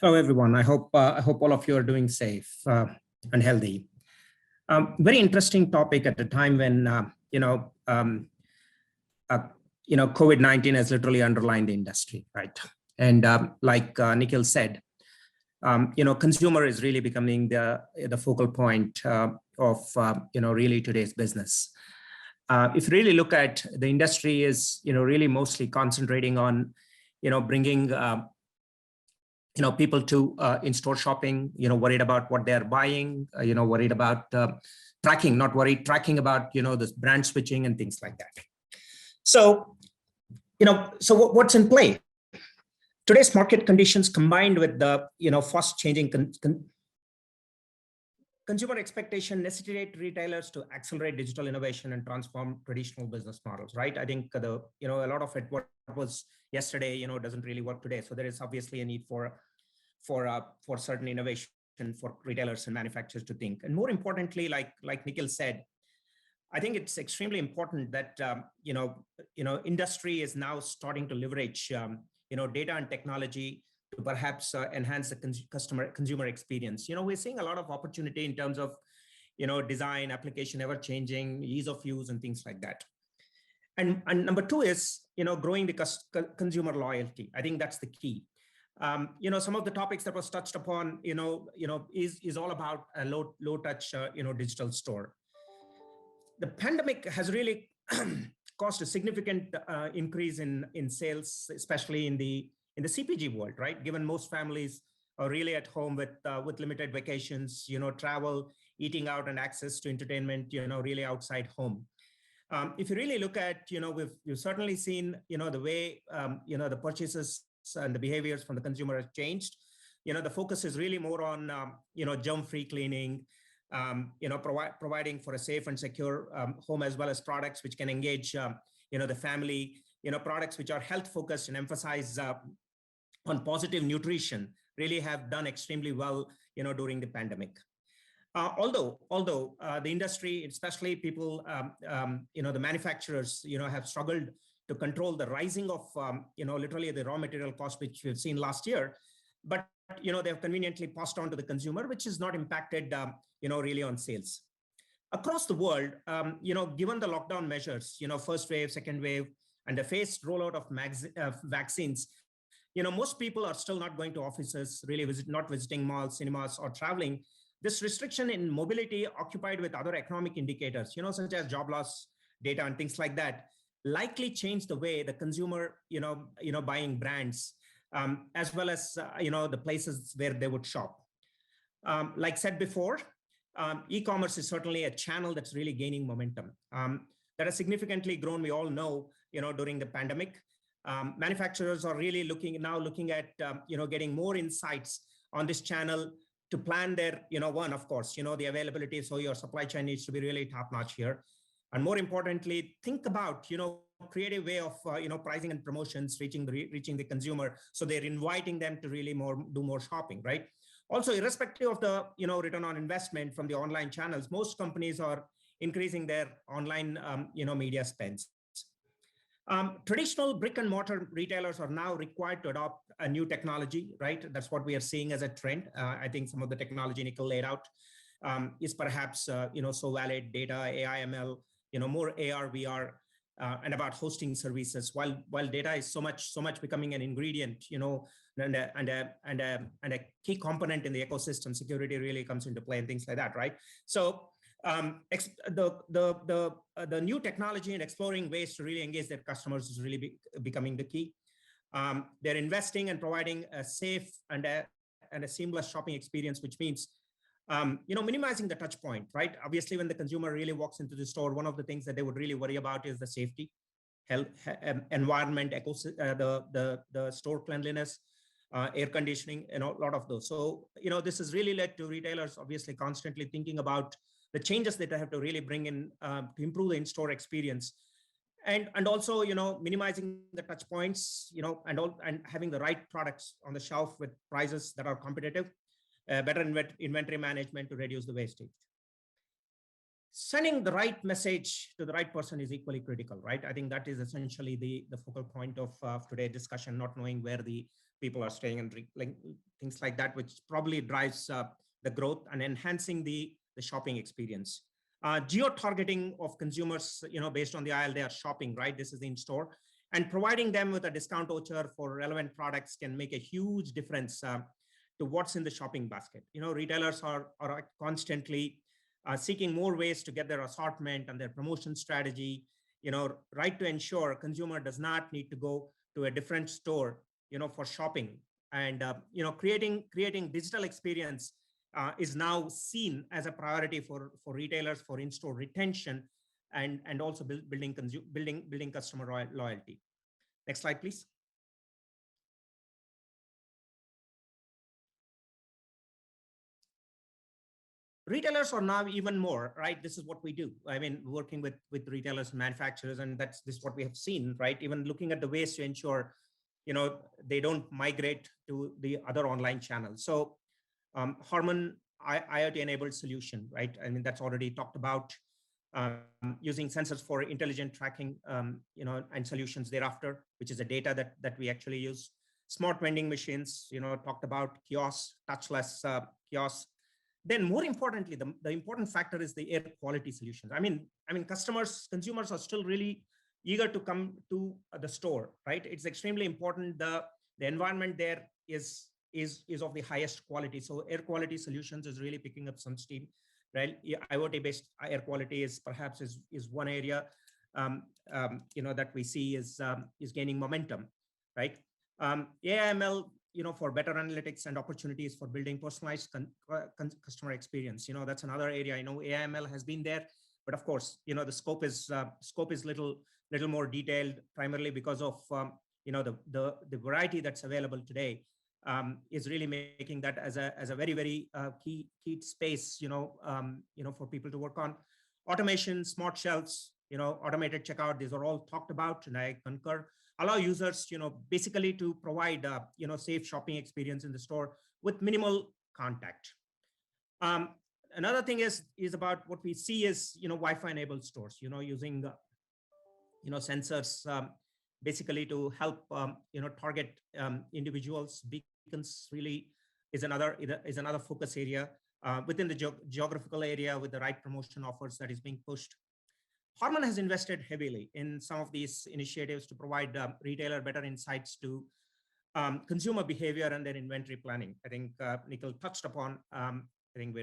Hello, everyone. I hope all of you are doing safe and healthy. Very interesting topic at a time when COVID-19 has literally underlined the industry, right? And like Nikhil said, consumer is really becoming the focal point of really today's business. If you really look at the industry, is really mostly concentrating on bringing people to in-store shopping, worried about what they're buying, worried about tracking, not worried, tracking about, this brand switching and things like that. So, what's in play? Today's market conditions combined with the, fast changing consumer expectation necessitate retailers to accelerate digital innovation and transform traditional business models, right? I think a lot of it, what was yesterday, doesn't really work today. So there is obviously a need for certain innovation for retailers and manufacturers to think. And more importantly, like Nikhil said, I think it's extremely important that industry is now starting to leverage data and technology to perhaps enhance the consumer experience. We're seeing a lot of opportunity in terms of design, application, ever changing, ease of use, and things like that. And number two is growing the consumer loyalty. I think that's the key. Some of the topics that was touched upon is all about a low touch digital store. The pandemic has really caused a significant increase in sales, especially in the CPG world, right? Given most families are really at home with limited vacations, travel, eating out, and access to entertainment, really outside home. If you really look at, we've certainly seen, the way, the purchases and the behaviors from the consumer has changed. The focus is really more on, germ-free cleaning, providing for a safe and secure home, as well as products which can engage, the family, products which are health focused and emphasize on positive nutrition really have done extremely well, during the pandemic. Although the industry, especially people, the manufacturers, have struggled to control the rising of, literally the raw material cost, which we've seen last year, but they've conveniently passed on to the consumer, which is not impacted, really on sales. Across the world, given the lockdown measures, first wave, second wave, and the phased rollout of vaccines, most people are still not going to offices, really not visiting malls, cinemas, or traveling. This restriction in mobility, occupied with other economic indicators, such as job loss data and things like that, likely change the way the consumer, buying brands, as well as, the places where they would shop. Like said before, e-commerce is certainly a channel that's really gaining momentum. That has significantly grown, we all know, during the pandemic. Manufacturers are really looking at, getting more insights on this channel to plan their, one, of course, the availability. So your supply chain needs to be really top notch here. And more importantly, think about, creative way of, pricing and promotions, reaching the consumer. So they're inviting them to really do more shopping, right? Also, irrespective of the, return on investment from the online channels, most companies are increasing their online, media spends. Traditional brick and mortar retailers are now required to adopt a new technology, right? That's what we are seeing as a trend. I think some of the technology Nikhil laid out is perhaps, so valid data, AI, ML, more AR, VR, and about hosting services. While data is so much becoming an ingredient, and a key component in the ecosystem, security really comes into play and things like that, right? So the new technology and exploring ways to really engage their customers is really becoming the key. They're investing and providing a safe and a seamless shopping experience, which means minimizing the touch point, right? Obviously, when the consumer really walks into the store, one of the things that they would really worry about is the safety, health, environment, the store cleanliness, air conditioning, and a lot of those. So, this has really led to retailers obviously constantly thinking about the changes that they have to really bring in to improve the in-store experience. And also, minimizing the touch points, and having the right products on the shelf with prices that are competitive, better inventory management to reduce the wastage. Sending the right message to the right person is equally critical, right? I think that is essentially the focal point of today's discussion, not knowing where the people are staying, and like things like that, which probably drives the growth and enhancing the shopping experience. Geo-targeting of consumers, based on the aisle they are shopping, right? This is in store. And providing them with a discount voucher for relevant products can make a huge difference to what's in the shopping basket. Retailers are constantly seeking more ways to get their assortment and their promotion strategy, right, to ensure a consumer does not need to go to a different store, for shopping. And, creating digital experience is now seen as a priority for retailers for in-store retention and also building customer loyalty. Next slide, please. Retailers are now even more, right? This is what we do. I mean, working with retailers and manufacturers, and this is what we have seen, right? Even looking at the ways to ensure, they don't migrate to the other online channels. So HARMAN IoT-enabled solution, right? I mean, that's already talked about. Using sensors for intelligent tracking, and solutions thereafter, which is the data that we actually use. Smart vending machines, talked about kiosks, touchless kiosks. Then more importantly, the important factor is the air quality solutions. I mean, consumers are still really eager to come to the store, right? It's extremely important. The environment there is of the highest quality. So air quality solutions is really picking up some steam, right? IoT-based air quality is perhaps is one area, that we see is gaining momentum, right? AIML, for better analytics and opportunities for building personalized customer experience. That's another area. AIML has been there, but of course, the scope is little more detailed, primarily because of the variety that's available today. Is really making that as a very, very key space, for people to work on. Automation, smart shelves, automated checkout, these are all talked about, and I concur. Allow users, basically to provide, safe shopping experience in the store with minimal contact. Another thing is about what we see is, Wi-Fi enabled stores, using, sensors, basically to help, target individuals. Beacons really is another focus area within the geographical area with the right promotion offers that is being pushed. HARMAN has invested heavily in some of these initiatives to provide retailer better insights to consumer behavior and their inventory planning. I think Nikhil touched upon. I think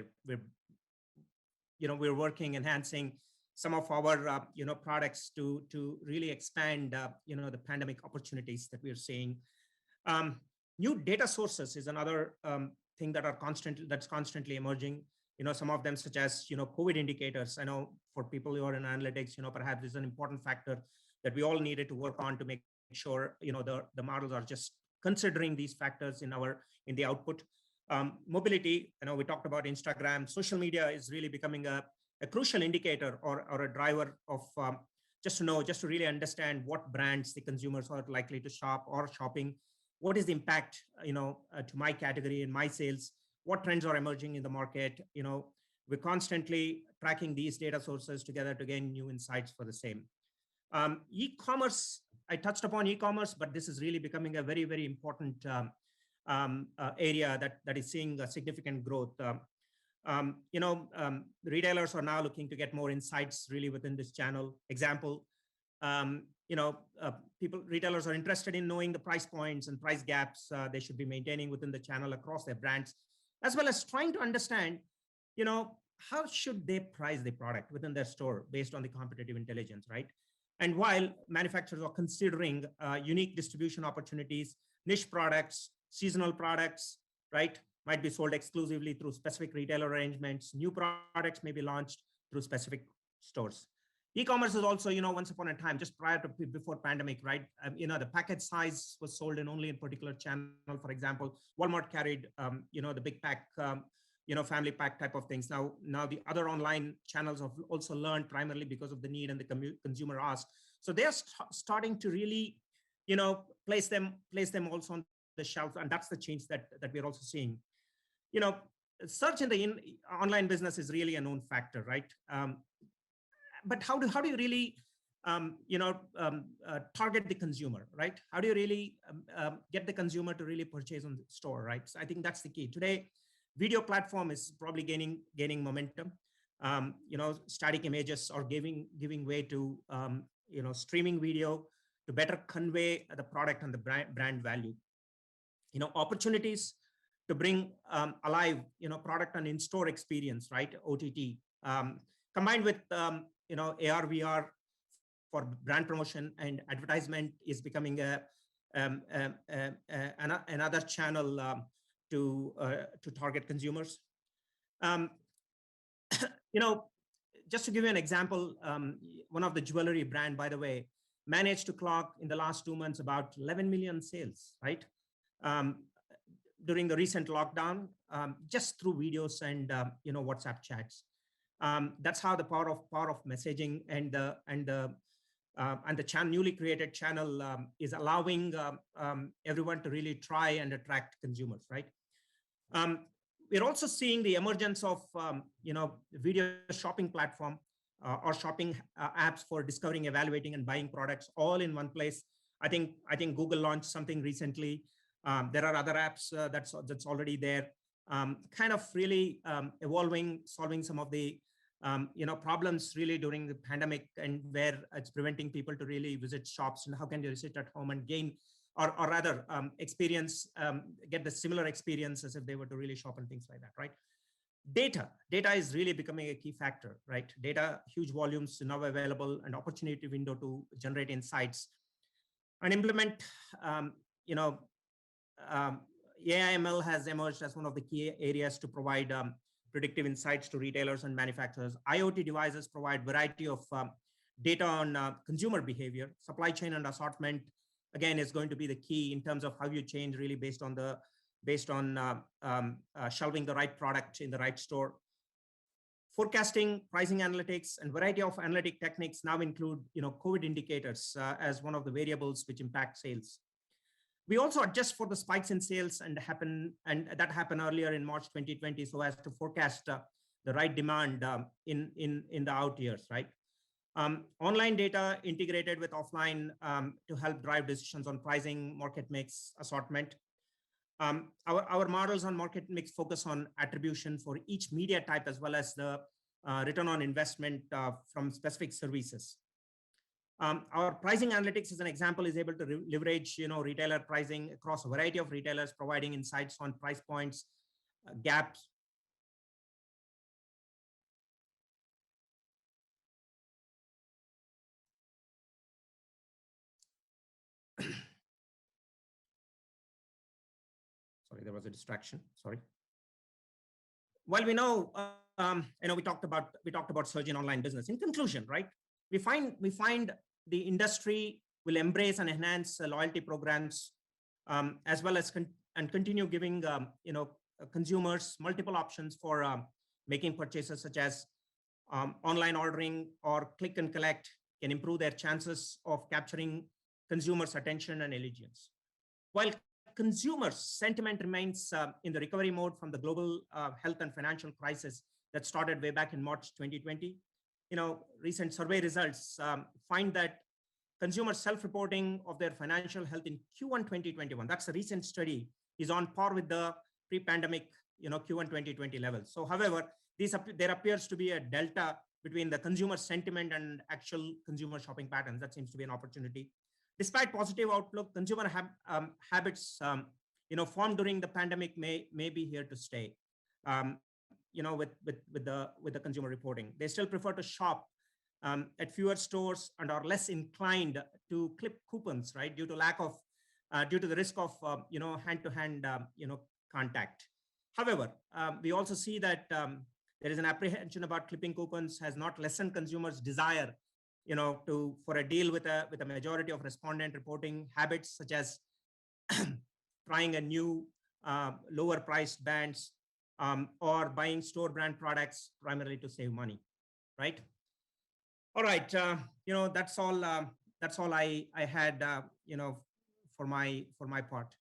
we're working, enhancing some of our products to really expand the pandemic opportunities that we're seeing. New data sources is another thing that's constantly emerging. Some of them such as COVID indicators. I know for people who are in analytics, perhaps is an important factor that we all needed to work on to make sure the models are just considering these factors in the output. Mobility. We talked about Instagram. Social media is really becoming a crucial indicator or a driver of just to really understand what brands the consumers are likely to shop or shopping. What is the impact to my category and my sales? What trends are emerging in the market? We're constantly tracking these data sources together to gain new insights for the same. E-commerce, I touched upon e-commerce, but this is really becoming a very, very important area that is seeing a significant growth. Retailers are now looking to get more insights really within this channel. Example, retailers are interested in knowing the price points and price gaps they should be maintaining within the channel across their brands, as well as trying to understand, how should they price the product within their store based on the competitive intelligence, right? And while manufacturers are considering unique distribution opportunities, niche products, seasonal products, right, might be sold exclusively through specific retailer arrangements. New products may be launched through specific stores. E-commerce is also, once upon a time, just before pandemic, right? The package size was sold only in particular channel. For example, Walmart carried, the big pack, family pack type of things. Now the other online channels have also learned, primarily because of the need and the consumer ask. So they're starting to really, place them also on the shelf, and that's the change that we're also seeing. Search in the online business is really a known factor, right? But how do you really target the consumer, right? How do you really get the consumer to really purchase on the store, right? So I think that's the key. Today, video platform is probably gaining momentum. Static images are giving way to streaming video to better convey the product and the brand value. Opportunities to bring alive product and in-store experience, right? OTT combined with AR VR for brand promotion and advertisement is becoming another channel to target consumers. Just to give you an example, one of the jewelry brand, by the way, managed to clock in the last 2 months about 11 million sales, right? During the recent lockdown, just through videos and WhatsApp chats. That's how the power of messaging and the newly created channel is allowing everyone to really try and attract consumers, right? We're also seeing the emergence of video shopping platform or shopping apps for discovering, evaluating, and buying products all in one place. I think Google launched something recently. There are other apps that's already there, kind of really evolving, solving some of the problems really during the pandemic, and where it's preventing people to really visit shops, and how can they sit at home and gain or rather experience, get the similar experience as if they were to really shop and things like that, right? Data is really becoming a key factor, right? Data, huge volumes now available, and opportunity window to generate insights and implement. AI/ML has emerged as one of the key areas to provide predictive insights to retailers and manufacturers. IoT devices provide variety of data on consumer behavior. Supply chain and assortment, again, is going to be the key in terms of how you change really based on shelving the right product in the right store. Forecasting, pricing analytics, and variety of analytic techniques now include COVID indicators as one of the variables which impact sales. We also adjust for the spikes in sales that happened earlier in March 2020, so as to forecast the right demand in the out years, right? Online data integrated with offline to help drive decisions on pricing, market mix, assortment. Our models on market mix focus on attribution for each media type, as well as the return on investment from specific services. Our pricing analytics, as an example, is able to leverage retailer pricing across a variety of retailers, providing insights on price points, gaps. Sorry, there was a distraction. Sorry. While we know, we talked about surge in online business. In conclusion, right, we find the industry will embrace and enhance loyalty programs, as well as continue giving consumers multiple options for making purchases, such as online ordering or click and collect can improve their chances of capturing consumers' attention and allegiance. While consumer sentiment remains in the recovery mode from the global health and financial crisis that started way back in March 2020, recent survey results find that consumer self-reporting of their financial health in Q1 2021, that's a recent study, is on par with the pre-pandemic Q1 2020 levels. So however, there appears to be a delta between the consumer sentiment and actual consumer shopping patterns. That seems to be an opportunity. Despite positive outlook, consumer habits formed during the pandemic may be here to stay. With the consumer reporting, they still prefer to shop at fewer stores and are less inclined to clip coupons, right, due to the risk of hand-to-hand contact. However, we also see that there is an apprehension about clipping coupons has not lessened consumers' desire for a deal with a majority of respondent reporting habits, such as trying a new lower priced bands or buying store brand products primarily to save money, right? All right, that's all I had for my part.